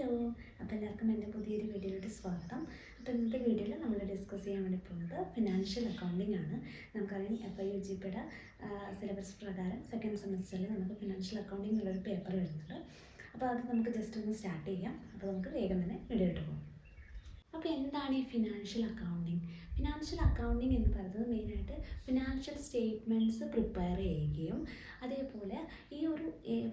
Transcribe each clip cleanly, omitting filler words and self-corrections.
Hello, അപ്പോൾ എല്ലാവർക്കും എൻ്റെ പുതിയൊരു വീഡിയോയിലോട്ട് സ്വാഗതം. അപ്പോൾ ഇന്നത്തെ വീഡിയോയിൽ നമ്മൾ ഡിസ്കസ് ചെയ്യാൻ വേണ്ടി പോകുന്നത് ഫിനാൻഷ്യൽ അക്കൗണ്ടിംഗ് ആണ്. നമുക്കറിയാം FIUGPയുടെ സിലബസ് പ്രകാരം സെക്കൻഡ് സെമിസ്റ്ററിൽ നമുക്ക് ഫിനാൻഷ്യൽ അക്കൗണ്ടിംഗ് എന്നുള്ളൊരു പേപ്പർ വരുന്നുണ്ട്. അപ്പോൾ അത് നമുക്ക് ജസ്റ്റ് ഒന്ന് സ്റ്റാർട്ട് ചെയ്യാം. അപ്പോൾ നമുക്ക് വേഗം തന്നെ വീഡിയോയിലോട്ട് പോകും. അപ്പോൾ എന്താണ് ഈ ഫിനാൻഷ്യൽ അക്കൗണ്ടിങ്? ഫിനാൻഷ്യൽ അക്കൗണ്ടിങ് എന്ന് പറയുന്നത് മെയിനായിട്ട് ഫിനാൻഷ്യൽ സ്റ്റേറ്റ്മെൻറ്റ്സ് പ്രിപ്പയർ ചെയ്യുകയും അതേപോലെ ഈ ഒരു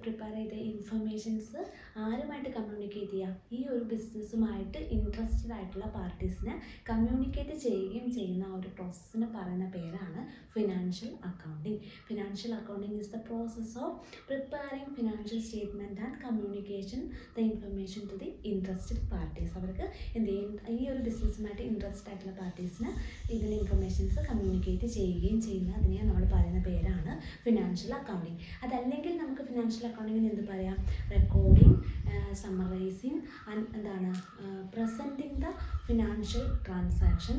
പ്രിപ്പയർ ചെയ്ത ഇൻഫർമേഷൻസ് ആരുമായിട്ട് കമ്മ്യൂണിക്കേറ്റ് ചെയ്യുക, ഈ ഒരു ബിസിനസ്സുമായിട്ട് ഇൻട്രസ്റ്റഡ് ആയിട്ടുള്ള പാർട്ടീസിനെ കമ്മ്യൂണിക്കേറ്റ് ചെയ്യുകയും ചെയ്യുന്ന ആ ഒരു പ്രോസസ്സിന് പറയുന്ന പേരാണ് financial accounting. Financial accounting is the process of preparing financial statement and communication the information to the interested parties. അവർക്ക് എന്ത് ചെയ്യും, ഈ ഒരു ബിസിനസ്സുമായിട്ട് ഇൻട്രസ്റ്റഡ് ആയിട്ടുള്ള പാർട്ടീസിന് ഇതിന് ഇൻഫർമേഷൻസ് കമ്മ്യൂണിക്കേറ്റ് ചെയ്യുകയും ചെയ്യുന്ന അതിനെ നമ്മൾ പറയുന്ന പേരാണ് ഫിനാൻഷ്യൽ അക്കൗണ്ടിങ്. അതല്ലെങ്കിൽ നമുക്ക് ഫിനാൻഷ്യൽ അക്കൗണ്ടിങ്ങിന് എന്ത് പറയാം? റെക്കോർഡിങ്, സമ്മറൈസിങ്, എന്താണ് പ്രസൻറ്റിങ് ദ ഫിനാൻഷ്യൽ ട്രാൻസാക്ഷൻ.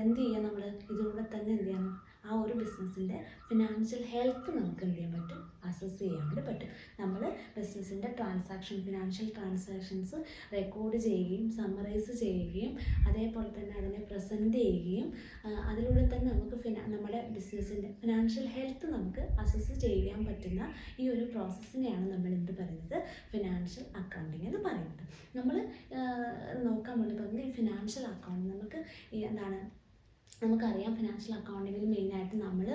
എന്ത് ചെയ്യുക, നമ്മൾ ഇതിലൂടെ തന്നെ എന്ത് ചെയ്യണം, ആ ഒരു ബിസിനസ്സിൻ്റെ ഫിനാൻഷ്യൽ ഹെൽത്ത് നമുക്ക് എന്ത് ചെയ്യാൻ പറ്റും, അസസ് ചെയ്യാൻ വേണ്ടി പറ്റും. നമ്മൾ ബിസിനസ്സിൻ്റെ ഫിനാൻഷ്യൽ ട്രാൻസാക്ഷൻസ് റെക്കോർഡ് ചെയ്യുകയും സമ്മറൈസ് ചെയ്യുകയും അതേപോലെ തന്നെ അതിനെ പ്രസൻറ്റ് ചെയ്യുകയും അതിലൂടെ തന്നെ നമുക്ക് നമ്മുടെ ബിസിനസ്സിൻ്റെ ഫിനാൻഷ്യൽ ഹെൽത്ത് നമുക്ക് അസസ് ചെയ്യാൻ പറ്റുന്ന ഈ ഒരു പ്രോസസ്സിനെയാണ് നമ്മൾ എന്ത് പറയുന്നത്, ഫിനാൻഷ്യൽ അക്കൗണ്ടിങ് എന്ന് പറയുന്നത്. നമ്മൾ നോക്കാൻ വേണ്ടി പറയുന്നത് ഈ ഫിനാൻഷ്യൽ അക്കൗണ്ടിങ് നമുക്ക് എന്താണ്, നമുക്കറിയാം ഫിനാൻഷ്യൽ അക്കൗണ്ടിങ്ങിൽ മെയിനായിട്ട് നമ്മൾ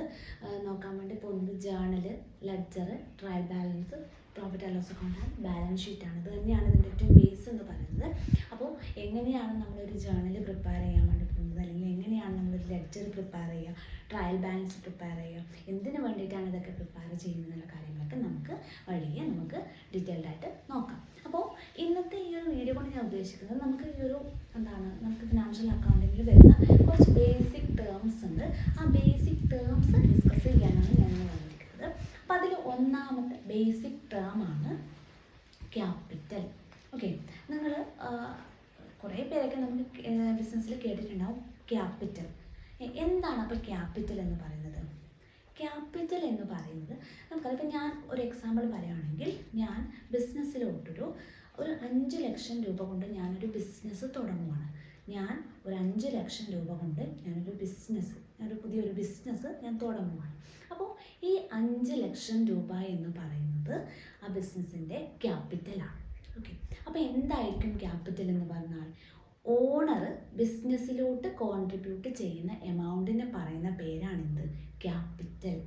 നോക്കാൻ വേണ്ടി പോകുന്നത് journal, ledger, trial balance, profit and loss account and balance ഷീറ്റാണ്. ഇത് തന്നെയാണ് ഇതിൻ്റെ ഏറ്റവും ബേസ് എന്ന് പറയുന്നത്. അപ്പോൾ എങ്ങനെയാണ് നമ്മളൊരു ജേണൽ പ്രിപ്പയർ ചെയ്യാൻ വേണ്ടി പോകുന്നത്, അല്ലെങ്കിൽ എങ്ങനെയാണ് നമ്മളൊരു ലെഡ്ജർ പ്രിപ്പയർ ചെയ്യുക, ട്രയൽ ബാലൻസ് പ്രിപ്പയർ ചെയ്യുക, എന്തിനു വേണ്ടിയിട്ടാണ് ഇതൊക്കെ പ്രിപ്പയർ ചെയ്യുന്നതെന്നുള്ള കാര്യങ്ങളൊക്കെ നമുക്ക് വഴിയെ നമുക്ക് ഡീറ്റെയിൽഡ് ആയിട്ട് നോക്കാം. അപ്പോൾ ഇന്നത്തെ ഈ ഒരു വീഡിയോ കൊണ്ട് ഞാൻ ഉദ്ദേശിക്കുന്നത് നമുക്ക് ഈ ഒരു നമുക്ക് ഫിനാൻഷ്യൽ അക്കൗണ്ടിങ്ങിൽ വരുന്ന കുറച്ച് ബേസിക് ടേംസ് ഉണ്ട്. ആ ബേസിക് ടേംസ് ഡിസ്കസ് ചെയ്യാനാണ് ഞാൻ വന്നിരിക്കുന്നത്. അപ്പം അതിൽ ഒന്നാമത്തെ ബേസിക് ടേമാണ് ക്യാപിറ്റൽ. ഓക്കെ, നിങ്ങൾ കുറേ പേരൊക്കെ നമുക്ക് ബിസിനസ്സിൽ കേട്ടിട്ടുണ്ടാവും ക്യാപിറ്റൽ. എന്താണ് അപ്പോൾ ക്യാപിറ്റൽ എന്ന് പറയുന്നത്? ക്യാപിറ്റൽ എന്ന് പറയുന്നത് നമുക്കറിയാം. ഇപ്പം ഞാൻ ഒരു എക്സാമ്പിൾ പറയുകയാണെങ്കിൽ, ഞാൻ ബിസിനസ്സിലോട്ടൊരു 5 ലക്ഷം രൂപ കൊണ്ട് ഞാനൊരു ബിസിനസ് തുടങ്ങുവാണ്. ഞാൻ ഒരു 5 ലക്ഷം രൂപ കൊണ്ട് ഞാനൊരു പുതിയൊരു ബിസിനസ് ഞാൻ തുടങ്ങുവാണ്. അപ്പോൾ ഈ 5 ലക്ഷം രൂപ എന്ന് പറയുന്നത് ആ ബിസിനസ്സിൻ്റെ ക്യാപിറ്റലാണ്. ഓക്കെ, അപ്പോൾ എന്തായിരിക്കും ക്യാപിറ്റൽ എന്ന് പറഞ്ഞാൽ, ഓണർ ബിസിനസ്സിലോട്ട് കോൺട്രിബ്യൂട്ട് ചെയ്യുന്ന എമൗണ്ടിന് പറയുന്ന പേരാണെന്ത്, ക്യാപിറ്റൽ.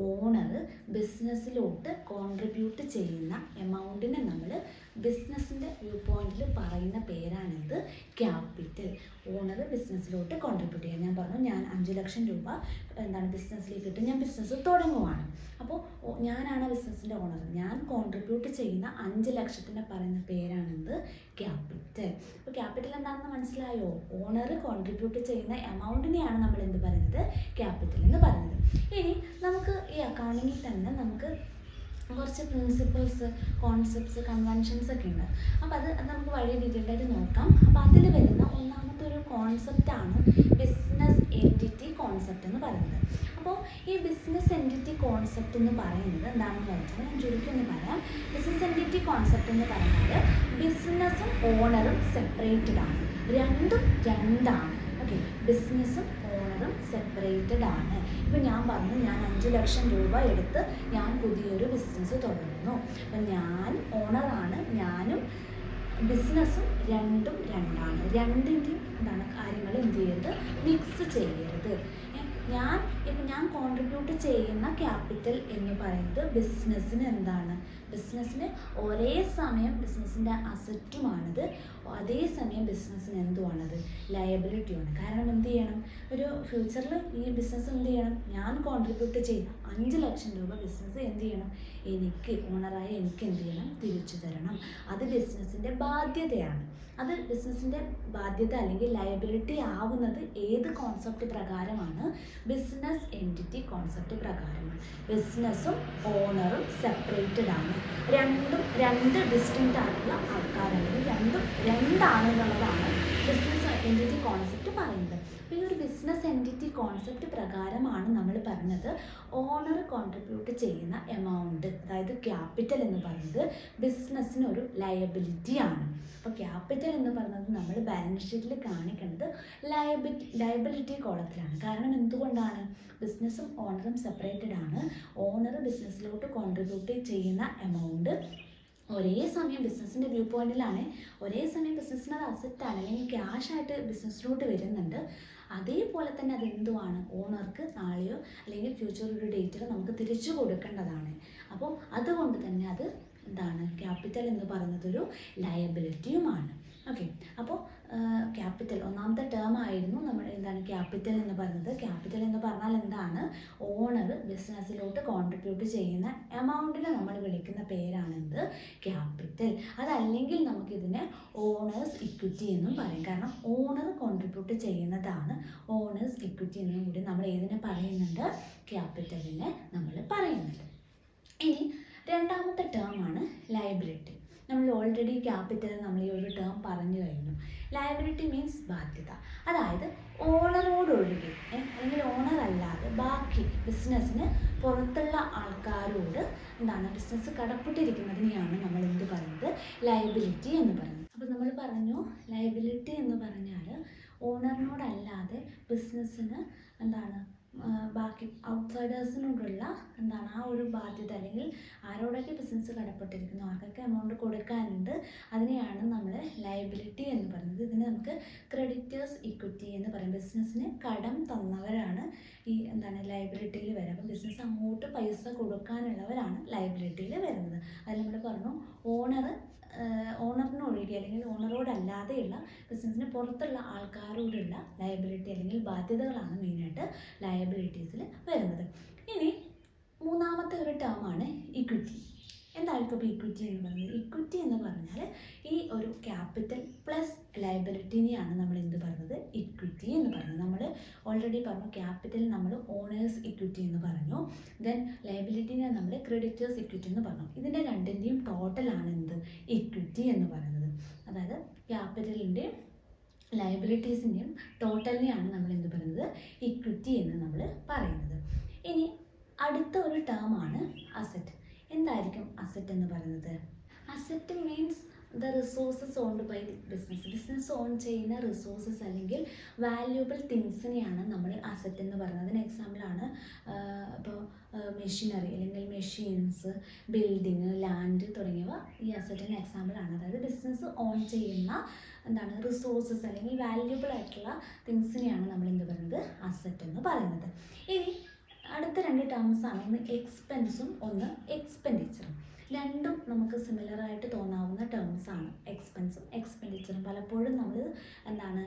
ഓണർ ബിസിനസ്സിലോട്ട് കോൺട്രിബ്യൂട്ട് ചെയ്യുന്ന എമൗണ്ടിനെ നമ്മൾ ബിസിനസ്സിൻ്റെ വ്യൂ പോയിന്റിൽ പറയുന്ന പേരാണെന്ത്, ക്യാപിറ്റൽ. ഓണർ ബിസിനസ്സിലോട്ട് കോൺട്രിബ്യൂട്ട് ചെയ്യുക. ഞാൻ പറഞ്ഞു, ഞാൻ 5 ലക്ഷം രൂപ ബിസിനസ്സിലേക്ക് ഇട്ട് ഞാൻ ബിസിനസ് തുടങ്ങുവാണ്. അപ്പോൾ ഞാനാണ് ബിസിനസ്സിൻ്റെ ഓണർ. ഞാൻ കോൺട്രിബ്യൂട്ട് ചെയ്യുന്ന 5 ലക്ഷത്തിൻ്റെ പറയുന്ന പേരാണെന്ത്, ക്യാപിറ്റൽ. അപ്പോൾ ക്യാപിറ്റൽ എന്താണെന്ന് മനസ്സിലായോ? ഓണർ കോൺട്രിബ്യൂട്ട് ചെയ്യുന്ന എമൗണ്ടിനെയാണ് നമ്മൾ എന്ത് പറയുന്നത്, ക്യാപിറ്റൽ എന്ന് പറയുന്നത്. ഇനി നമുക്ക് ഈ അക്കൗണ്ടിങ്ങിൽ തന്നെ നമുക്ക് കുറച്ച് പ്രിൻസിപ്പിൾസ്, കോൺസെപ്റ്റ്സ്, കൺവെൻഷൻസ് ഒക്കെ ഉണ്ട്. അപ്പോൾ അത് നമുക്ക് വളരെ ഡീറ്റെയിൽഡ് ആയിട്ട് നോക്കാം. അപ്പോൾ അതിൽ വരുന്ന ഒന്നാമത്തെ ഒരു കോൺസെപ്റ്റാണ് ബിസിനസ് എൻറ്റിറ്റി കോൺസെപ്റ്റ് എന്ന് പറയുന്നത്. അപ്പോൾ ഈ ബിസിനസ് എൻറ്റിറ്റി കോൺസെപ്റ്റ് എന്ന് പറയുന്നത് എന്താണെന്ന് വെച്ചാൽ, ഞാൻ ചുരുക്കി ഒന്ന് പറയാം. ബിസിനസ് എൻറ്റിറ്റി കോൺസെപ്റ്റ് എന്ന് പറഞ്ഞാൽ ബിസിനസ്സും ഓണറും സെപ്പറേറ്റഡ് ആണ്, രണ്ടാണ്. ഓക്കെ, ബിസിനസ്സും ഓണറും സെപ്പറേറ്റഡ് ആണ്. ഇപ്പം ഞാൻ പറഞ്ഞു, ഞാൻ 5 ലക്ഷം രൂപ എടുത്ത് ഞാൻ പുതിയൊരു ബിസിനസ് തുടങ്ങുന്നു. അപ്പം ഞാൻ ഓണറാണ്, ഞാനും ബിസിനസ്സും രണ്ടാണ്. രണ്ടിൻ്റെയും കാര്യങ്ങൾ എന്ത് ചെയ്യരുത്, മിക്സ് ചെയ്യരുത്. ഞാൻ കോൺട്രിബ്യൂട്ട് ചെയ്യുന്ന ക്യാപിറ്റൽ എന്ന് പറയുന്നത് ബിസിനസ്സിന് എന്താണ്, ബിസിനസ്സിന് ഒരേ സമയം ബിസിനസ്സിൻ്റെ അസറ്റുമാണിത്, അതേസമയം ബിസിനസ്സിന് എന്തുവാണത്, ലയബിലിറ്റിയാണ്. കാരണം എന്ത് ചെയ്യണം, ഒരു ഫ്യൂച്ചറിൽ ഈ ബിസിനസ് എന്ത് ചെയ്യണം, ഞാൻ കോൺട്രിബ്യൂട്ട് ചെയ്യുന്ന 5 ലക്ഷം രൂപ ബിസിനസ് എന്ത് ചെയ്യണം, ഓണറായ എനിക്ക് എന്ത് ചെയ്യണം, തിരിച്ചു തരണം. അത് ബിസിനസ്സിൻ്റെ ബാധ്യതയാണ്. അത് ബിസിനസ്സിൻ്റെ ബാധ്യത അല്ലെങ്കിൽ ലയബിലിറ്റി ആവുന്നത് ഏത് കോൺസെപ്റ്റ് പ്രകാരമാണ്, ബിസിനസ് എൻറ്റിറ്റി കോൺസെപ്റ്റ് പ്രകാരമാണ്. ബിസിനസ്സും ഓണറും സെപ്പറേറ്റഡ് ആണ്, രണ്ട് ഡിസ്റ്റിങ്ക്റ്റ് ആയിട്ടുള്ള ആൾക്കാരാണെങ്കിൽ രണ്ടാണെന്നുള്ളതാണ് ബിസിനസ് എൻറ്റിറ്റി കോൺസെപ്റ്റ് പറയുന്നത്. അപ്പോൾ ഈ ഒരു ബിസിനസ് എൻറ്റിറ്റി കോൺസെപ്റ്റ് പ്രകാരമാണ് നമ്മൾ പറഞ്ഞത് ഓണർ കോൺട്രിബ്യൂട്ട് ചെയ്യുന്ന എമൗണ്ട്, അതായത് ക്യാപിറ്റൽ എന്ന് പറയുന്നത് ബിസിനസ്സിനൊരു ലയബിലിറ്റിയാണ്. അപ്പോൾ ക്യാപിറ്റൽ എന്ന് പറയുന്നത് നമ്മൾ ബാലൻസ് ഷീറ്റിൽ കാണിക്കുന്നത് ലയബിലിറ്റി കോളത്തിലാണ്. കാരണം എന്തുകൊണ്ടാണ്? ബിസിനസ്സും ഓണറും സെപ്പറേറ്റഡ് ആണ്. ഓണർ ബിസിനസ്സിലോട്ട് കോൺട്രിബ്യൂട്ട് ചെയ്യുന്ന എമൗണ്ട് ഒരേ സമയം ബിസിനസ്സിൻ്റെ വ്യൂ പോയിന്റിലാണ്, ഒരേ സമയം ബിസിനസ്സിന് അത് അസറ്റാണ് അല്ലെങ്കിൽ ക്യാഷായിട്ട് ബിസിനസ്സിലോട്ട് വരുന്നുണ്ട്. അതേപോലെ തന്നെ അത് എന്തുമാണ്? ഓണർക്ക് നാളെയോ അല്ലെങ്കിൽ ഫ്യൂച്ചർ ഒരു ഡേറ്റിൽ നമുക്ക് തിരിച്ചു കൊടുക്കേണ്ടതാണ്. അപ്പോൾ അതുകൊണ്ട് തന്നെ അത് എന്താണ്? ക്യാപിറ്റൽ എന്ന് പറയുന്നതൊരു ലയബിലിറ്റിയുമാണ്. ഓക്കെ, അപ്പോൾ ക്യാപിറ്റൽ ഒന്നാമത്തെ ടേം ആയിരുന്നു നമ്മൾ എന്താണ് ക്യാപിറ്റൽ എന്ന് പറയുന്നത്. ക്യാപിറ്റൽ എന്ന് പറഞ്ഞാൽ എന്താണ്? ഓണർ ബിസിനസ്സിലോട്ട് കോൺട്രിബ്യൂട്ട് ചെയ്യുന്ന എമൗണ്ടിനെ നമ്മൾ വിളിക്കുന്ന പേരാണെന്ത്? ക്യാപിറ്റൽ. അതല്ലെങ്കിൽ നമുക്കിതിനെ ഓണേഴ്സ് ഇക്വിറ്റി എന്നും പറയും. കാരണം ഓണർ കോൺട്രിബ്യൂട്ട് ചെയ്യുന്നതാണ് ഓണേഴ്സ് ഇക്വിറ്റി എന്നും കൂടി നമ്മൾ ഏതിനെ പറയുന്നുണ്ട്? ക്യാപിറ്റലിനെ നമ്മൾ പറയുന്നുണ്ട്. ഇനി രണ്ടാമത്തെ ടേം ആണ് ലയബിലിറ്റി. നമ്മൾ ഓൾറെഡി ക്യാപിറ്റൽ നമ്മൾ ഈ ഒരു ടേം പറഞ്ഞു കഴിഞ്ഞു. ലയബിലിറ്റി മീൻസ് ബാധ്യത. അതായത് ഓണറോടൊഴികെ അല്ലെങ്കിൽ ഓണർ അല്ലാതെ ബാക്കി ബിസിനസ്സിന് പുറത്തുള്ള ആൾക്കാരോട് എന്താണ് ബിസിനസ് കടപ്പെട്ടിരിക്കുന്നതിനെയാണ് നമ്മൾ എന്ത് പറയുന്നത്? ലയബിലിറ്റി എന്ന് പറയുന്നത്. അപ്പോൾ നമ്മൾ പറഞ്ഞു ലയബിലിറ്റി എന്ന് പറഞ്ഞാൽ ഓണറിനോടല്ലാതെ ബിസിനസ്സിന് എന്താണ് ബാക്കി ഔട്ട്സൈഡേഴ്സിനോടുള്ള എന്താണ് ആ ഒരു ബാധ്യത, അല്ലെങ്കിൽ ആരോടൊക്കെ ബിസിനസ് കടപ്പെട്ടിരിക്കുന്നു ആർക്കൊക്കെ എമൗണ്ട് കൊടുക്കാനുണ്ട് അതിനെയാണ് നമ്മൾ ലയബിലിറ്റി എന്ന് പറയുന്നത്. ഇതിന് നമുക്ക് ക്രെഡിറ്റേഴ്സ് ഇക്വിറ്റി എന്ന് പറയും. ബിസിനസ്സിന് കടം തന്നവരാണ് ഈ എന്താണ് ലയബിലിറ്റിയിൽ വരിക. അപ്പോൾ ബിസിനസ് അങ്ങോട്ട് പൈസ കൊടുക്കാനുള്ളവരാണ് ലയബിലിറ്റിയിൽ വരുന്നത്. അതിൽ നമ്മൾ പറഞ്ഞു ഓണറിനൊഴികെ അല്ലെങ്കിൽ ഓണറോടല്ലാതെയുള്ള ബിസിനസ്സിന് പുറത്തുള്ള ആൾക്കാരോടുള്ള ലയബിലിറ്റി അല്ലെങ്കിൽ ബാധ്യതകളാണ് മെയിനായിട്ട് ലയബിലിറ്റീസിൽ വരുന്നത്. ഇനി മൂന്നാമത്തെ ഒരു ടേമാണ് ഇക്വിറ്റി. എന്തായിരിക്കും ഇപ്പോൾ ഇക്വിറ്റി എന്ന് പറയുന്നത്? ഇക്വിറ്റി എന്ന് പറഞ്ഞാൽ ഈ ഒരു ക്യാപിറ്റൽ പ്ലസ് ലയബിലിറ്റിനെയാണ് നമ്മൾ എന്ത് പറയുന്നത്? ഇക്വിറ്റി എന്ന് പറയുന്നത്. നമ്മൾ ഓൾറെഡി പറഞ്ഞു ക്യാപിറ്റൽ നമ്മൾ ഓണേഴ്സ് ഇക്വിറ്റി എന്ന് പറഞ്ഞു, ദെൻ ലയബിലിറ്റിനെ നമ്മൾ ക്രെഡിറ്റേഴ്സ് ഇക്വിറ്റി എന്ന് പറഞ്ഞു. ഇതിൻ്റെ രണ്ടിൻ്റെയും ടോട്ടലാണ് എന്ത്? ഇക്വിറ്റി എന്ന് പറയുന്നത്. അതായത് ക്യാപിറ്റലിൻ്റെയും ലയബിലിറ്റീസിൻ്റെയും ടോട്ടലിനെയാണ് നമ്മൾ എന്ത് പറയുന്നത്? ഇക്വിറ്റി എന്ന് നമ്മൾ പറയുന്നത്. ഇനി അടുത്ത ഒരു ടേമാണ് അസറ്റ്. എന്തായിരിക്കും അസറ്റ് എന്ന് പറയുന്നത്? Asset means the resources owned by business own ചെയ്യുന്ന റിസോഴ്സസ് അല്ലെങ്കിൽ വാല്യൂബിൾ തിങ്സിനെയാണ് നമ്മൾ അസറ്റ് എന്ന് പറയുന്നത്. അതിന് എക്സാമ്പിളാണ് ഇപ്പോൾ മെഷീനറി അല്ലെങ്കിൽ മെഷീൻസ്, ബിൽഡിങ്, ലാൻഡ് തുടങ്ങിയവ ഈ അസറ്റിന് എക്സാമ്പിളാണ്. അതായത് ബിസിനസ് ഓൺ ചെയ്യുന്ന എന്താണ് റിസോഴ്സസ് അല്ലെങ്കിൽ വാല്യൂബിൾ ആയിട്ടുള്ള തിങ്സിനെയാണ് നമ്മൾ എന്ത് പറയുന്നത്? അസറ്റ് എന്ന് പറയുന്നത്. ഇനി അടുത്ത രണ്ട് ടേംസ് ആണ്, ഒന്ന് എക്സ്പെൻസും ഒന്ന് എക്സ്പെൻഡിച്ചറും. രണ്ടും നമുക്ക് സിമിലർ ആയിട്ട് തോന്നാവുന്ന ടേംസ് ആണ് എക്സ്പെൻസും എക്സ്പെൻഡിച്ചറും. പലപ്പോഴും നമ്മൾ എന്താണ്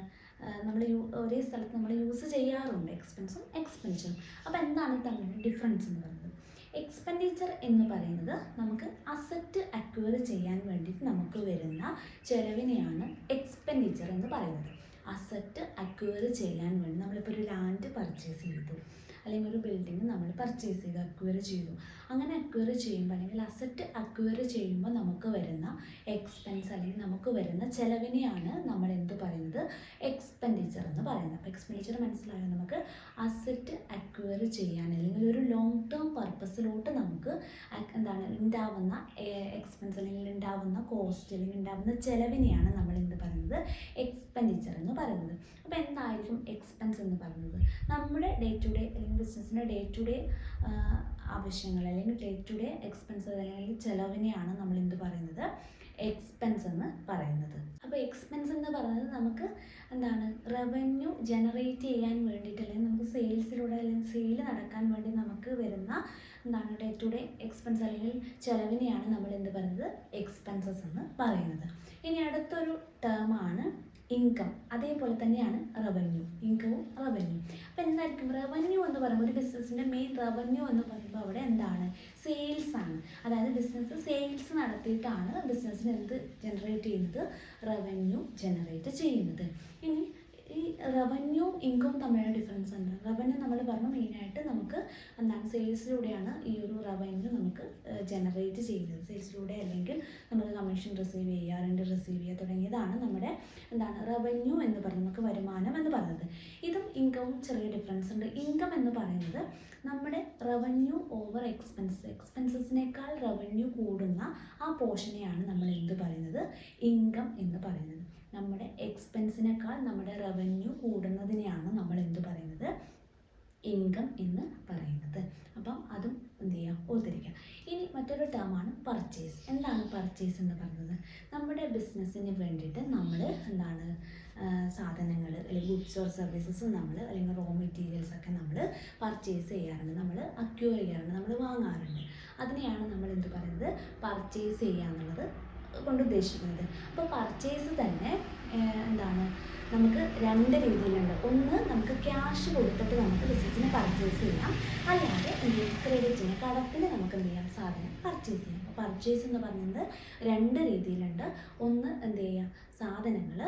ഒരേ സ്ഥലത്ത് നമ്മൾ യൂസ് ചെയ്യാറുണ്ട് എക്സ്പെൻസും എക്സ്പെൻഡിച്ചറും. അപ്പോൾ എന്താണ് തമ്മിൽ ഡിഫറൻസ് എന്ന് പറയുന്നത്? എക്സ്പെൻഡിച്ചർ എന്ന് പറയുന്നത് നമുക്ക് അസറ്റ് അക്വയർ ചെയ്യാൻ വേണ്ടിയിട്ട് നമുക്ക് വരുന്ന ചിലവിനെയാണ് എക്സ്പെൻഡിച്ചർ എന്ന് പറയുന്നത്. അസറ്റ് അക്വയർ ചെയ്യാൻ വേണ്ടി നമ്മളിപ്പോൾ ഒരു ലാൻഡ് പർച്ചേസ് ചെയ്തു അല്ലെങ്കിൽ ഒരു ബിൽഡിംഗ് നമ്മൾ പർച്ചേസ് ചെയ്തു, അക്വയർ ചെയ്തു. അങ്ങനെ അക്വയർ ചെയ്യുമ്പോൾ അല്ലെങ്കിൽ അസറ്റ് അക്വയർ ചെയ്യുമ്പോൾ നമുക്ക് വരുന്ന എക്സ്പെൻസ് അല്ലെങ്കിൽ നമുക്ക് വരുന്ന ചിലവിനെയാണ് നമ്മൾ എന്ത് പറയുന്നത്? എക്സ്പെൻഡിച്ചർ എന്ന് പറയുന്നത്. അപ്പോൾ എക്സ്പെൻഡിച്ചർ മനസ്സിലായോ? നമുക്ക് അസറ്റ് അക്വയർ ചെയ്യാൻ അല്ലെങ്കിൽ ഒരു ലോങ് ടേം പർപ്പസിലോട്ട് നമുക്ക് എന്താണ് ഉണ്ടാവുന്ന എക്സ്പെൻസ് അല്ലെങ്കിൽ ഉണ്ടാവുന്ന കോസ്റ്റ് അല്ലെങ്കിൽ ഉണ്ടാവുന്ന ചിലവിനെയാണ് നമ്മൾ എന്ത് പറയുന്നത്? എക്സ്പെൻഡിച്ചർ എന്ന് പറയുന്നത്. അപ്പോൾ എന്തായിരിക്കും എക്സ്പെൻസ് എന്ന് പറയുന്നത്? നമ്മുടെ ഡേ ടു ഡേ അല്ലെങ്കിൽ ബിസിനസ്സിൻ്റെ ഡേ ടു ഡേ ആവശ്യങ്ങൾ അല്ലെങ്കിൽ ഡേ ടു ഡേ എക്സ്പെൻസ് അല്ലെങ്കിൽ ചിലവിനെയാണ് നമ്മൾ എന്ത് പറയുന്നത്? എക്സ്പെൻസ് എന്ന് പറയുന്നത്. അപ്പോൾ എക്സ്പെൻസ് എന്ന് പറയുന്നത് നമുക്ക് എന്താണ് റവന്യൂ ജനറേറ്റ് ചെയ്യാൻ വേണ്ടിയിട്ട് അല്ലെങ്കിൽ നമുക്ക് സെയിൽസിലൂടെ അല്ലെങ്കിൽ സെയിൽ നടക്കാൻ വേണ്ടി നമുക്ക് വരുന്ന എന്താണ് ഡേ ടു ഡേ എക്സ്പെൻസ് അല്ലെങ്കിൽ ചിലവിനെയാണ് നമ്മൾ എന്ത് പറയുന്നത്? എക്സ്പെൻസസ് എന്ന് പറയുന്നത്. ഇനി അടുത്തൊരു ടേമാണ് ഇൻകം. അതേപോലെ തന്നെയാണ് റവന്യൂ. ഇൻകവും റവന്യൂ. അപ്പോൾ എന്തായിരിക്കും റവന്യൂ എന്ന് പറയുമ്പോൾ ഒരു ബിസിനസ്സിൻ്റെ മെയിൻ റവന്യൂ എന്ന് പറയുമ്പോൾ അവിടെ എന്താണ്? സെയിൽസ് ആണ്. അതായത് ബിസിനസ് സെയിൽസ് നടത്തിയിട്ടാണ് ബിസിനസ്സിന് എന്ത് ജനറേറ്റ് ചെയ്യുന്നത്? റവന്യൂ ജനറേറ്റ് ചെയ്യുന്നത്. ഇനി ഈ റവന്യൂ ഇൻകം തമ്മിലുള്ള ഡിഫറൻസ് ഉണ്ട്. റവന്യൂ നമ്മൾ പറഞ്ഞു മെയിനായിട്ട് നമുക്ക് എന്താണ് സെയിൽസിലൂടെയാണ് ഈ ഒരു റവന്യൂ നമുക്ക് ജനറേറ്റ് ചെയ്യുന്നത്. സെയിൽസിലൂടെ അല്ലെങ്കിൽ നമുക്ക് കമ്മീഷൻ റിസീവ് ചെയ്യുക, റെൻറ്റ് റിസീവ് ചെയ്യുക തുടങ്ങിയതാണ് നമ്മുടെ എന്താണ് റവന്യൂ എന്ന് പറയുന്നത്, നമുക്ക് വരുമാനം എന്ന് പറയുന്നത്. ഇതും ഇൻകവും ചെറിയ ഡിഫറൻസ് ഉണ്ട്. ഇൻകം എന്ന് പറയുന്നത് നമ്മുടെ റവന്യൂ ഓവർ എക്സ്പെൻസസിനേക്കാൾ റവന്യൂ കൂടുന്ന ആ പോർഷനെയാണ് നമ്മൾ എന്ത് പറയുന്നത്, ഇൻകം എന്ന് പറയുന്നത്. നമ്മുടെ എക്സ്പെൻസിനേക്കാൾ നമ്മുടെ റവന്യൂ കൂടുന്നതിനെയാണ് നമ്മൾ എന്ത് പറയുന്നത്, ഇൻകം എന്ന് പറയുന്നത്. അപ്പം അതും എന്ത് ചെയ്യുക, ഓർത്തിരിക്കുക. ഇനി മറ്റൊരു ടേമാണ് പർച്ചേസ്. എന്താണ് പർച്ചേസ് എന്ന് പറയുന്നത്? നമ്മുടെ ബിസിനസ്സിന് വേണ്ടിയിട്ട് നമ്മൾ എന്താണ് സാധനങ്ങൾ അല്ലെങ്കിൽ ഗുഡ്സ് ഓർ സർവീസസ് നമ്മൾ അല്ലെങ്കിൽ റോ മെറ്റീരിയൽസ് ഒക്കെ നമ്മൾ പർച്ചേസ് ചെയ്യാറുണ്ട്, നമ്മൾ അക്യൂർ ചെയ്യാറുണ്ട്, നമ്മൾ വാങ്ങാറുണ്ട്. അതിനെയാണ് നമ്മൾ എന്ത് പറയുന്നത്, പർച്ചേസ് ചെയ്യുക എന്നുള്ളത് കൊണ്ട് ഉദ്ദേശിക്കുന്നത്. അപ്പോൾ പർച്ചേസ് തന്നെ എന്താണ് നമുക്ക് രണ്ട് രീതിയിലുണ്ട്. ഒന്ന്, നമുക്ക് ക്യാഷ് കൊടുത്തിട്ട് നമുക്ക് ബിസിനസ്സിന് പർച്ചേസ് ചെയ്യാം. അല്ലാതെ ക്രെഡിറ്റിന് കടത്തിന് നമുക്ക് എന്ത് ചെയ്യാം, സാധനം പർച്ചേസ് ചെയ്യാം. അപ്പോൾ പർച്ചേസ് എന്ന് പറയുന്നത് രണ്ട് രീതിയിലുണ്ട്. ഒന്ന് എന്ത് ചെയ്യാം, സാധനങ്ങൾ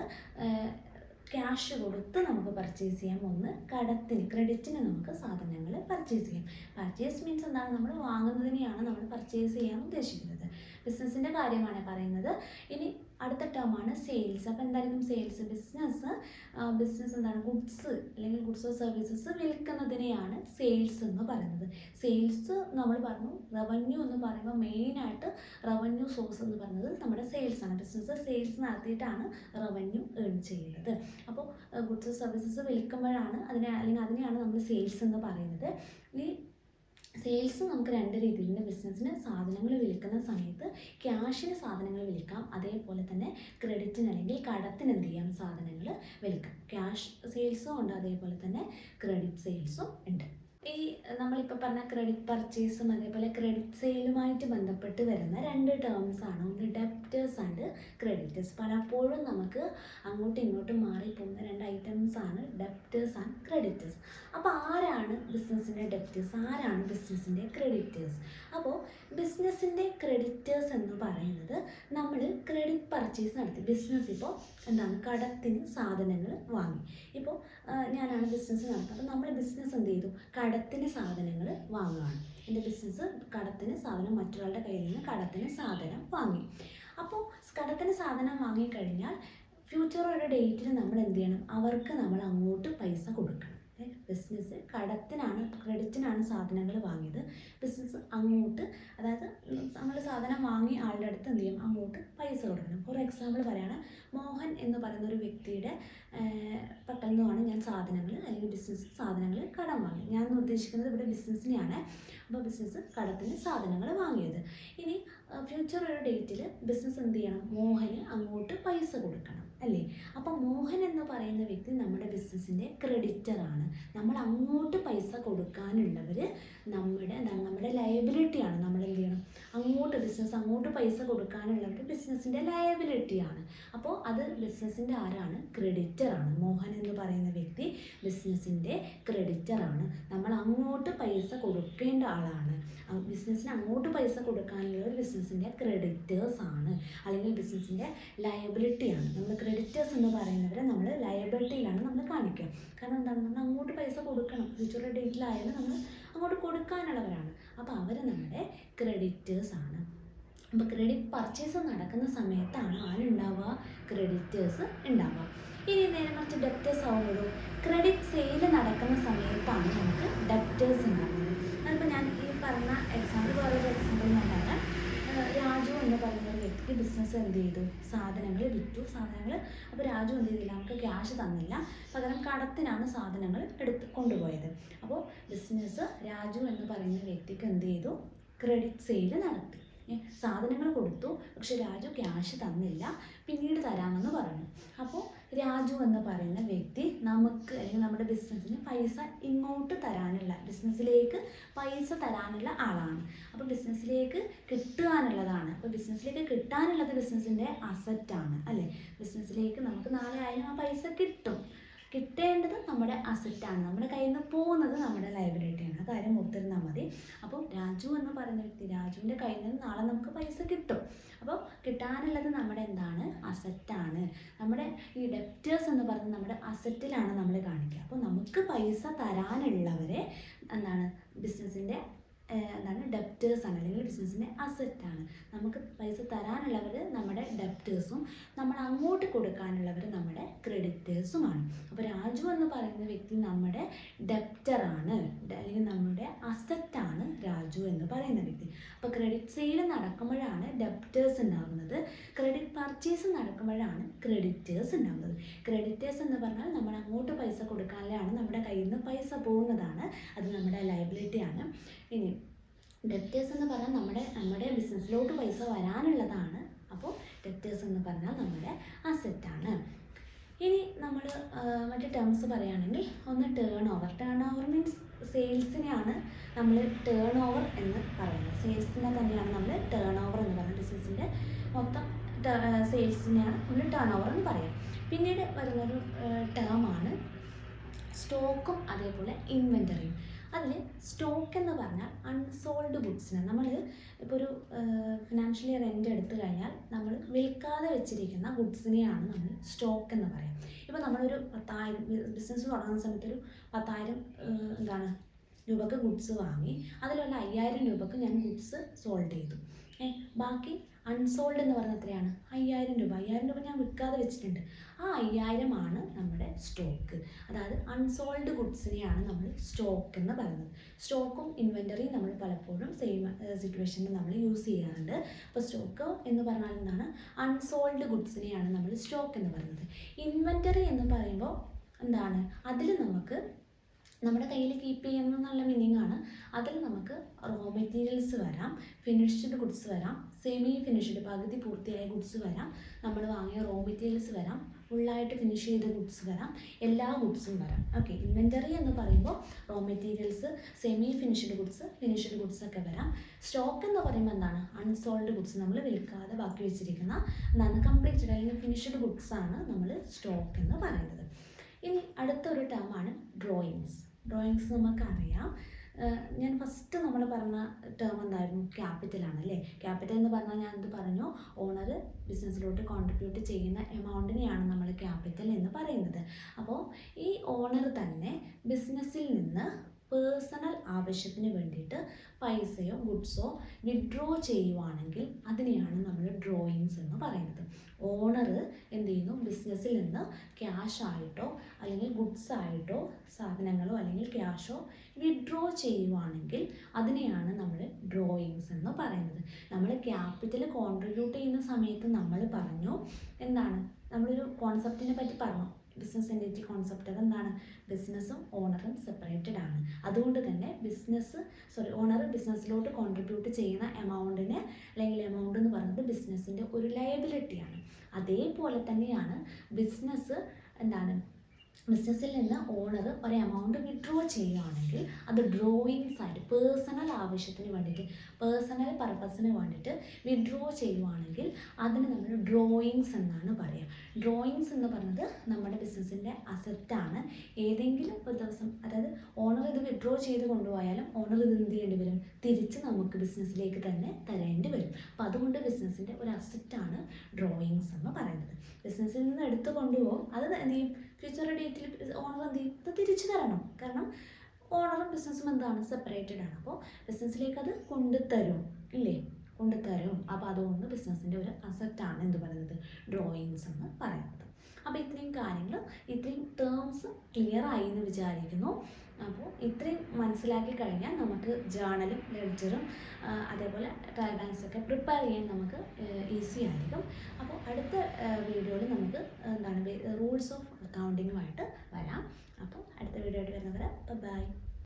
ക്യാഷ് കൊടുത്ത് നമുക്ക് പർച്ചേസ് ചെയ്യാം. ഒന്ന് കടത്തിന് ക്രെഡിറ്റിന് നമുക്ക് സാധനങ്ങൾ പർച്ചേസ് ചെയ്യാം. പർച്ചേസ് മീൻസ് എന്താണ്, നമ്മൾ വാങ്ങുന്നതിനെയാണ് നമ്മൾ പർച്ചേസ് ചെയ്യാൻ ഉദ്ദേശിക്കുന്നത്. ബിസിനസ്സിൻ്റെ കാര്യമാണ് പറയുന്നത്. ഇനി അടുത്ത ടേമാണ് സെയിൽസ്. അപ്പോൾ എന്തായിരിക്കും സെയിൽസ്? ബിസിനസ് എന്താണ്, ഗുഡ്സ് അല്ലെങ്കിൽ ഗുഡ്സ് ഓർ സർവീസസ് വിൽക്കുന്നതിനെയാണ് സെയിൽസ് എന്ന് പറയുന്നത്. സെയിൽസ് നമ്മൾ പറഞ്ഞു, റവന്യൂ എന്ന് പറയുമ്പോൾ മെയിനായിട്ട് റവന്യൂ സോഴ്സ് എന്ന് പറയുന്നത് നമ്മുടെ സെയിൽസ് ആണ്. ബിസിനസ് സെയിൽസ് നടത്തിയിട്ടാണ് റവന്യൂ ഏൺ ചെയ്യുന്നത്. അപ്പോൾ ഗുഡ്സ് ഓർ സർവീസസ് വിൽക്കുമ്പോഴാണ് അതിനെയാണ് നമ്മൾ സെയിൽസ് എന്ന് പറയുന്നത്. ഈ സെയിൽസ് നമുക്ക് രണ്ട് രീതിയിലുണ്ട്. ബിസിനസ്സിന് സാധനങ്ങൾ വിൽക്കുന്ന സമയത്ത് ക്യാഷിന് സാധനങ്ങൾ വിൽക്കാം, അതേപോലെ തന്നെ ക്രെഡിറ്റിന് അല്ലെങ്കിൽ കടത്തിന് എന്ത് ചെയ്യാം, സാധനങ്ങൾ വിൽക്കാം. ക്യാഷ് സെയിൽസും ഉണ്ട്, അതേപോലെ തന്നെ ക്രെഡിറ്റ് സെയിൽസും ഉണ്ട്. ഈ നമ്മളിപ്പോൾ പറഞ്ഞ ക്രെഡിറ്റ് പർച്ചേസും അതേപോലെ ക്രെഡിറ്റ് സെയിലുമായിട്ട് ബന്ധപ്പെട്ട് വരുന്ന രണ്ട് ടേംസ് ആണ്. ഒന്ന് ഡെപ്റ്റേഴ്സ് ആൻഡ് ക്രെഡിറ്റേഴ്സ്. പലപ്പോഴും നമുക്ക് അങ്ങോട്ടും ഇങ്ങോട്ടും മാറിപ്പോകുന്ന രണ്ട് ഐറ്റംസ് ആണ് ഡെപ്റ്റേഴ്സ് ആൻഡ് ക്രെഡിറ്റേഴ്സ്. അപ്പോൾ ആരാണ് ബിസിനസ്സിൻ്റെ ഡെപ്റ്റേഴ്സ്, ആരാണ് ബിസിനസ്സിൻ്റെ ക്രെഡിറ്റേഴ്സ്? അപ്പോൾ ബിസിനസ്സിൻ്റെ ക്രെഡിറ്റേഴ്സ് എന്ന് പറയുന്നത് നമ്മൾ ക്രെഡിറ്റ് പർച്ചേസ് നടത്തി, ബിസിനസ് ഇപ്പോൾ എന്താണ് കടത്തിന് സാധനങ്ങൾ വാങ്ങി. ഇപ്പോൾ ഞാനാണ് ബിസിനസ് നടത്തുന്നത്. അപ്പോൾ നമ്മൾ ബിസിനസ് എന്ത് ചെയ്തു, കടത്തിന് സാധനങ്ങൾ വാങ്ങുകയാണ്. എൻ്റെ ബിസിനസ് കടത്തിന് സാധനം, മറ്റൊരാളുടെ കയ്യിൽ നിന്ന് കടത്തിന് സാധനം വാങ്ങി. അപ്പോൾ കടത്തിന് സാധനം വാങ്ങിക്കഴിഞ്ഞാൽ ഫ്യൂച്ചർ ഒരു ഡേറ്റിൽ നമ്മൾ എന്ത് ചെയ്യണം, അവർക്ക് നമ്മൾ അങ്ങോട്ട് പൈസ കൊടുക്കണം. ബിസിനസ് കടത്തിനാണ് ക്രെഡിറ്റിനാണ് സാധനങ്ങൾ വാങ്ങിയത്. ബിസിനസ് അങ്ങോട്ട്, അതായത് നമ്മൾ സാധനം വാങ്ങി ആളുടെ അടുത്ത് എന്ത് ചെയ്യും, അങ്ങോട്ട് പൈസ കൊടുക്കണം. ഫോർ എക്സാമ്പിൾ പറയുകയാണ്, മോഹൻ എന്ന് പറയുന്ന ഒരു വ്യക്തിയുടെ പക്കൽ നിന്നുമാണ് ഞാൻ സാധനങ്ങൾ അല്ലെങ്കിൽ ബിസിനസ് സാധനങ്ങൾ കടം വാങ്ങി. ഞാൻ ഉദ്ദേശിക്കുന്നത് ഇവിടെ ബിസിനസ്സിനെയാണ്. അപ്പോൾ ബിസിനസ് കടത്തിന് സാധനങ്ങൾ വാങ്ങിയത്. ഇനി ഫ്യൂച്ചർ ഒരു ഡേറ്റിൽ ബിസിനസ് എന്ത് ചെയ്യണം, മോഹന് അങ്ങോട്ട് പൈസ കൊടുക്കണം അല്ലേ? അപ്പം മോഹൻ എന്ന് പറയുന്ന വ്യക്തി നമ്മുടെ ബിസിനസ്സിൻ്റെ ക്രെഡിറ്ററാണ്. നമ്മൾ അങ്ങോട്ട് പൈസ കൊടുക്കാനുള്ളവർ നമ്മുടെ ലയബിലിറ്റിയാണ്. നമ്മൾ എന്ത് ചെയ്യണം, അങ്ങോട്ട് ബിസിനസ് അങ്ങോട്ട് പൈസ കൊടുക്കാനുള്ളവർ ബിസിനസ്സിൻ്റെ ലയബിലിറ്റിയാണ്. അപ്പോൾ അത് ബിസിനസ്സിൻ്റെ ആരാണ്, ക്രെഡിറ്ററാണ്. മോഹൻ എന്ന് പറയുന്ന വ്യക്തി ബിസിനസ്സിൻ്റെ ക്രെഡിറ്ററാണ്. നമ്മൾ അങ്ങോട്ട് പൈസ കൊടുക്കേണ്ട ആളാണ്. ബിസിനസ്സിന് അങ്ങോട്ട് പൈസ കൊടുക്കാനുള്ളവർ ബിസിനസ്സിൻ്റെ ക്രെഡിറ്റേഴ്സ് ആണ്, അല്ലെങ്കിൽ ബിസിനസ്സിൻ്റെ ലയബിലിറ്റിയാണ്. നമ്മൾ ക്രെഡിറ്റേഴ്സ് എന്ന് പറയുന്നവരെ നമ്മൾ ലയബിലിറ്റിയിലാണ് നമ്മൾ കാണിക്കുക. കാരണം എന്താണ്, നമ്മൾ അങ്ങോട്ട് പൈസ കൊടുക്കണം. ഫ്യൂച്ചർ ഡേറ്റിലായാലും നമ്മൾ അങ്ങോട്ട് കൊടുക്കാനുള്ളവരാണ്. അപ്പോൾ അവർ നമ്മുടെ ക്രെഡിറ്റേഴ്സ് ആണ്. അപ്പോൾ ക്രെഡിറ്റ് പർച്ചേസ് നടക്കുന്ന സമയത്താണ് ആരുണ്ടാവുക, ക്രെഡിറ്റേഴ്സ് ഉണ്ടാവുക. ഇനി നേരെ മറിച്ച് ഡെപ്റ്റേഴ്സ് ആവുമ്പോഴും ക്രെഡിറ്റ് സെയിൽ നടക്കുന്ന സമയത്താണ് നമുക്ക് ഡെപ്റ്റേഴ്സ് ഉണ്ടാകുന്നത്. അതിപ്പോൾ ഞാൻ ഈ പറഞ്ഞ എക്സാമ്പിൾ, വേറൊരു എക്സാമ്പിൾ നല്ലതാണ്. രാജു എന്ന് പറയുന്ന ഒരു വ്യക്തിക്ക് ബിസിനസ് എന്ത് ചെയ്തു, സാധനങ്ങൾ വിറ്റു. അപ്പോൾ രാജു എന്ത് ചെയ്തില്ല, നമുക്ക് ക്യാഷ് തന്നില്ല, പകരം കടത്തിനാണ് സാധനങ്ങൾ കൊണ്ടുപോയത്. അപ്പോൾ ബിസിനസ് രാജു എന്ന് പറയുന്ന വ്യക്തിക്ക് എന്ത് ചെയ്തു, ക്രെഡിറ്റ് സെയിൽ നടത്തി. സാധനങ്ങൾ കൊടുത്തു, പക്ഷെ രാജു ക്യാഷ് തന്നില്ല, പിന്നീട് തരാമെന്ന് പറഞ്ഞു. അപ്പോൾ രാജു എന്ന് പറയുന്ന വ്യക്തി നമുക്ക് അല്ലെങ്കിൽ നമ്മുടെ ബിസിനസ്സിന് പൈസ ഇങ്ങോട്ട് തരാനുള്ള, ബിസിനസ്സിലേക്ക് പൈസ തരാനുള്ള ആളാണ്. അപ്പോൾ ബിസിനസ്സിലേക്ക് കിട്ടാനുള്ളതാണ്. അപ്പോൾ ബിസിനസ്സിലേക്ക് കിട്ടാനുള്ളത് ബിസിനസ്സിൻ്റെ അസറ്റാണ് അല്ലേ? ബിസിനസ്സിലേക്ക് നമുക്ക് നാളെ ആയാലും ആ പൈസ കിട്ടും. കിട്ടേണ്ടത് നമ്മുടെ അസറ്റാണ്, നമ്മുടെ കയ്യിൽ നിന്ന് പോകുന്നത് നമ്മുടെ ലയബിലിറ്റിയാണ്. ആ കാര്യം ഓർത്തിരുന്നാൽ മതി. അപ്പോൾ രാജു എന്ന് പറയുന്ന വ്യക്തി, രാജുവിൻ്റെ കയ്യിൽ നിന്ന് നാളെ നമുക്ക് പൈസ കിട്ടും. അപ്പോൾ കിട്ടാനുള്ളത് നമ്മുടെ എന്താണ്? അസറ്റാണ്. നമ്മുടെ ഈ ഡെപ്റ്റേഴ്സ് എന്ന് പറയുന്നത് നമ്മുടെ അസറ്റിലാണ് നമ്മൾ കാണിക്കുക. അപ്പോൾ നമുക്ക് പൈസ തരാനുള്ളവരെ എന്താണ്? ബിസിനസ്സിൻ്റെ ഡെപ്റ്റേഴ്സാണ്, അല്ലെങ്കിൽ ബിസിനസ്സിൻ്റെ അസറ്റാണ്. നമുക്ക് പൈസ തരാനുള്ളവർ നമ്മുടെ ഡെപ്റ്റേഴ്സും നമ്മൾ അങ്ങോട്ട് കൊടുക്കാനുള്ളവർ നമ്മുടെ ക്രെഡിറ്റേഴ്സുമാണ്. അപ്പോൾ രാജു എന്ന് പറയുന്ന വ്യക്തി നമ്മുടെ ഡെപ്റ്ററാണ്, അല്ലെങ്കിൽ നമ്മുടെ അസറ്റാണ് രാജു എന്ന് പറയുന്ന വ്യക്തി. അപ്പോൾ ക്രെഡിറ്റ് സെയിൽ നടക്കുമ്പോഴാണ് ഡെപ്റ്റേഴ്സ് ഉണ്ടാകുന്നത്, ക്രെഡിറ്റ് പർച്ചേസ് നടക്കുമ്പോഴാണ് ക്രെഡിറ്റേഴ്സ് ഉണ്ടാകുന്നത്. ക്രെഡിറ്റേഴ്സ് എന്ന് പറഞ്ഞാൽ നമ്മൾ അങ്ങോട്ട് പൈസ കൊടുക്കാനാണ്, നമ്മുടെ കയ്യിൽ നിന്ന് പൈസ പോകുന്നതാണ്, അത് നമ്മുടെ ലയബിലിറ്റിയാണ്. ഇനി ഡെപ്റ്റേഴ്സ് എന്ന് പറഞ്ഞാൽ നമ്മുടെ ബിസിനസ്സിലോട്ട് പൈസ വരാനുള്ളതാണ്. അപ്പോൾ ഡെപ്റ്റേഴ്സ് എന്ന് പറഞ്ഞാൽ നമ്മുടെ അസറ്റാണ്. ഇനി നമ്മൾ മറ്റു ടേംസ് പറയുകയാണെങ്കിൽ ഒന്ന് ടേൺ ഓവർ മീൻസ് സെയിൽസിനെയാണ് നമ്മൾ ടേൺ ഓവർ എന്ന് പറയുന്നത്. സെയിൽസിനെ തന്നെയാണ് നമ്മൾ ടേൺ ഓവർ എന്ന് പറയുന്നത്. ബിസിനസ്സിൻ്റെ മൊത്തം സെയിൽസിനെയാണ് നമ്മൾ ടേൺ ഓവർ എന്ന് പറയുക. പിന്നീട് വരുന്നൊരു ടേമാണ് സ്റ്റോക്കും അതേപോലെ ഇൻവെൻ്ററിയും. അതിൽ സ്റ്റോക്ക് എന്ന് പറഞ്ഞാൽ അൺസോൾഡ് ഗുഡ്സിന്, നമ്മൾ ഇപ്പോൾ ഒരു ഫിനാൻഷ്യൽ ഇയർ എൻഡ് എടുത്തു കഴിഞ്ഞാൽ നമ്മൾ വിൽക്കാതെ വെച്ചിരിക്കുന്ന ഗുഡ്സിനെയാണ് നമ്മൾ സ്റ്റോക്ക് എന്ന് പറയാം. ഇപ്പോൾ നമ്മളൊരു 10,000 ബിസിനസ് തുടങ്ങുന്ന സമയത്ത് ഒരു 10,000 രൂപക്ക് ഗുഡ്സ് വാങ്ങി, അതിലുള്ള 5,000 രൂപക്ക് ഞാൻ ഗുഡ്സ് സോൾഡ് ചെയ്തു. ബാക്കി അൺസോൾഡ് എന്ന് പറഞ്ഞാൽ എത്രയാണ്? 5,000 രൂപ. 5,000 രൂപ ഞാൻ വിൽക്കാതെ വെച്ചിട്ടുണ്ട്. ആ 5,000 ആണ് നമ്മുടെ സ്റ്റോക്ക്. അതായത് അൺസോൾഡ് ഗുഡ്സിനെയാണ് നമ്മൾ സ്റ്റോക്ക് എന്ന് പറയുന്നത്. സ്റ്റോക്കും ഇൻവെൻ്ററിയും നമ്മൾ പലപ്പോഴും സെയിം സിറ്റുവേഷനിൽ നമ്മൾ യൂസ് ചെയ്യാറുണ്ട്. അപ്പോൾ സ്റ്റോക്ക് എന്ന് പറഞ്ഞാൽ എന്താണ്? അൺസോൾഡ് ഗുഡ്സിനെയാണ് നമ്മൾ സ്റ്റോക്ക് എന്ന് പറയുന്നത്. ഇൻവെൻ്ററി എന്ന് പറയുമ്പോൾ എന്താണ്? അതിൽ നമുക്ക് നമ്മുടെ കയ്യിൽ കീപ്പ് ചെയ്യുന്ന എന്നുള്ള മീനിങ് ആണ്. അതിൽ നമുക്ക് റോ മെറ്റീരിയൽസ് വരാം, ഫിനിഷ്ഡ് ഗുഡ്സ് വരാം, സെമി ഫിനിഷ്ഡ് പകുതി പൂർത്തിയായ ഗുഡ്സ് വരാം, നമ്മൾ വാങ്ങിയ റോ മെറ്റീരിയൽസ് വരാം, ഫുള്ളായിട്ട് ഫിനിഷ് ചെയ്ത ഗുഡ്സ് വരാം, എല്ലാ ഗുഡ്സും വരാം. ഓക്കെ. ഇൻവെൻ്ററി എന്ന് പറയുമ്പോൾ raw materials, semi finished goods ഒക്കെ വരാം. സ്റ്റോക്ക് എന്ന് പറയുമ്പോൾ എന്താണ്? അൺസോൾഡ് ഗുഡ്സ്, നമ്മൾ വിൽക്കാതെ ബാക്കി വെച്ചിരിക്കുന്ന കംപ്ലീറ്റഡ് അല്ലെങ്കിൽ ഫിനിഷ്ഡ് ഗുഡ്സ് ആണ് നമ്മൾ സ്റ്റോക്ക് എന്ന് പറയുന്നത്. ഇനി അടുത്തൊരു ടേമാണ് ഡ്രോയിങ്സ്. ഡ്രോയിങ്സ് നമുക്കറിയാം. ഞാൻ ഫസ്റ്റ് നമ്മൾ പറഞ്ഞ ടേം എന്തായിരുന്നു? ക്യാപിറ്റലാണ് അല്ലേ? ക്യാപിറ്റൽ എന്ന് പറഞ്ഞാൽ ഞാൻ എന്ത് പറഞ്ഞു? ഓണർ ബിസിനസ്സിലോട്ട് കോൺട്രിബ്യൂട്ട് ചെയ്യുന്ന എമൗണ്ടിനെയാണ് നമ്മൾ ക്യാപിറ്റൽ എന്ന് പറയുന്നത്. അപ്പോൾ ഈ ഓണർ തന്നെ ബിസിനസ്സിൽ നിന്ന് പേഴ്സണൽ ആവശ്യത്തിന് വേണ്ടിയിട്ട് പൈസയോ ഗുഡ്സോ വിഡ്രോ ചെയ്യുവാണെങ്കിൽ അതിനെയാണ് നമ്മൾ ഡ്രോയിങ്സ് എന്ന് പറയുന്നത്. ഓണർ എന്ത് ചെയ്യുന്നു? ബിസിനസ്സിൽ നിന്ന് ക്യാഷ് ആയിട്ടോ അല്ലെങ്കിൽ ഗുഡ്സ് ആയിട്ടോ സാധനങ്ങളോ അല്ലെങ്കിൽ ക്യാഷോ വിഡ്രോ ചെയ്യുവാണെങ്കിൽ അതിനെയാണ് നമ്മൾ ഡ്രോയിങ്സ് എന്ന് പറയുന്നത്. നമ്മൾ ക്യാപിറ്റൽ കോൺട്രിബ്യൂട്ട് ചെയ്യുന്ന സമയത്ത് നമ്മൾ പറഞ്ഞു എന്താണ്? നമ്മളൊരു കോൺസെപ്റ്റിനെ പറ്റി പറഞ്ഞു, ബിസിനസ് എൻറ്റിറ്റി കോൺസെപ്റ്റ്. അതെന്താണ്? ബിസിനസ്സും ഓണറും സെപ്പറേറ്റഡ് ആണ്. അതുകൊണ്ട് തന്നെ ഓണർ ബിസിനസ്സിലോട്ട് കോൺട്രിബ്യൂട്ട് ചെയ്യുന്ന എമൗണ്ടിനെ അല്ലെങ്കിൽ എമൗണ്ട് എന്ന് പറയുന്നത് ബിസിനസ്സിൻ്റെ ഒരു ലയബിലിറ്റിയാണ്. അതേപോലെ തന്നെയാണ് ബിസിനസ്സിൽ നിന്ന് ഓണർ ഒരു എമൗണ്ട് വിഡ്രോ ചെയ്യുകയാണെങ്കിൽ അത് ഡ്രോയിങ്സ് ആയിട്ട് പേഴ്സണൽ ആവശ്യത്തിന് വേണ്ടിയിട്ട്, പേഴ്സണൽ പർപ്പസിന് വേണ്ടിയിട്ട് വിഡ്രോ ചെയ്യുവാണെങ്കിൽ അതിന് നമ്മൾ ഡ്രോയിങ്സ് എന്നാണ് പറയുക. ഡ്രോയിങ്സ് എന്ന് പറയുന്നത് നമ്മുടെ ബിസിനസ്സിൻ്റെ അസറ്റാണ്. ഏതെങ്കിലും ഒരു ദിവസം, അതായത് ഓണർ ഇത് വിഡ്രോ ചെയ്ത് കൊണ്ടുപോയാലും ഓണർ ഇത് എന്ത് ചെയ്യേണ്ടി വരും? തിരിച്ച് നമുക്ക് ബിസിനസ്സിലേക്ക് തന്നെ തരേണ്ടി വരും. അപ്പോൾ അതുകൊണ്ട് ബിസിനസ്സിൻ്റെ ഒരു അസറ്റാണ് ഡ്രോയിങ്സ് എന്ന് പറയുന്നത്. ബിസിനസ്സിൽ നിന്ന് എടുത്തു കൊണ്ടുപോകും, അത് എന്ത് ചെയ്യും? ഫ്യൂച്ചർ ഡേറ്റിൽ ഓണർ എന്ത് ചെയ്യും? ഇത് തിരിച്ചു തരണം. കാരണം ഓണറും ബിസിനസ്സും എന്താണ്? സെപ്പറേറ്റഡ് ആണ്. അപ്പോൾ ബിസിനസ്സിലേക്ക് അത് കൊണ്ടുതരും ഇല്ലേ? കൊണ്ടുതരും. അപ്പോൾ അതുകൊണ്ട് ബിസിനസ്സിൻ്റെ ഒരു അസറ്റാണ് എന്ത് പറയുന്നത്? ഡ്രോയിങ്സ് എന്ന് പറയുന്നത്. അപ്പോൾ ഇത്രയും കാര്യങ്ങൾ, ഇത്രയും ടേംസ് ക്ലിയർ ആയി എന്ന് വിചാരിക്കുന്നു. അപ്പോൾ ഇത്രയും മനസ്സിലാക്കി കഴിഞ്ഞാൽ നമുക്ക് ജേണലും ലെഡ്ജറും അതേപോലെ ട്രയൽ ബാലൻസൊക്കെ പ്രിപ്പയർ ചെയ്യാൻ നമുക്ക് ഈസി ആയിരിക്കും. അപ്പോൾ അടുത്ത വീഡിയോയിൽ നമുക്ക് റൂൾസ് ഓഫ് അക്കൗണ്ടിങ്ങുമായിട്ട് വരാം. അപ്പോൾ അടുത്ത വീഡിയോ ആയിട്ട് വരുന്നവരെ ബൈ.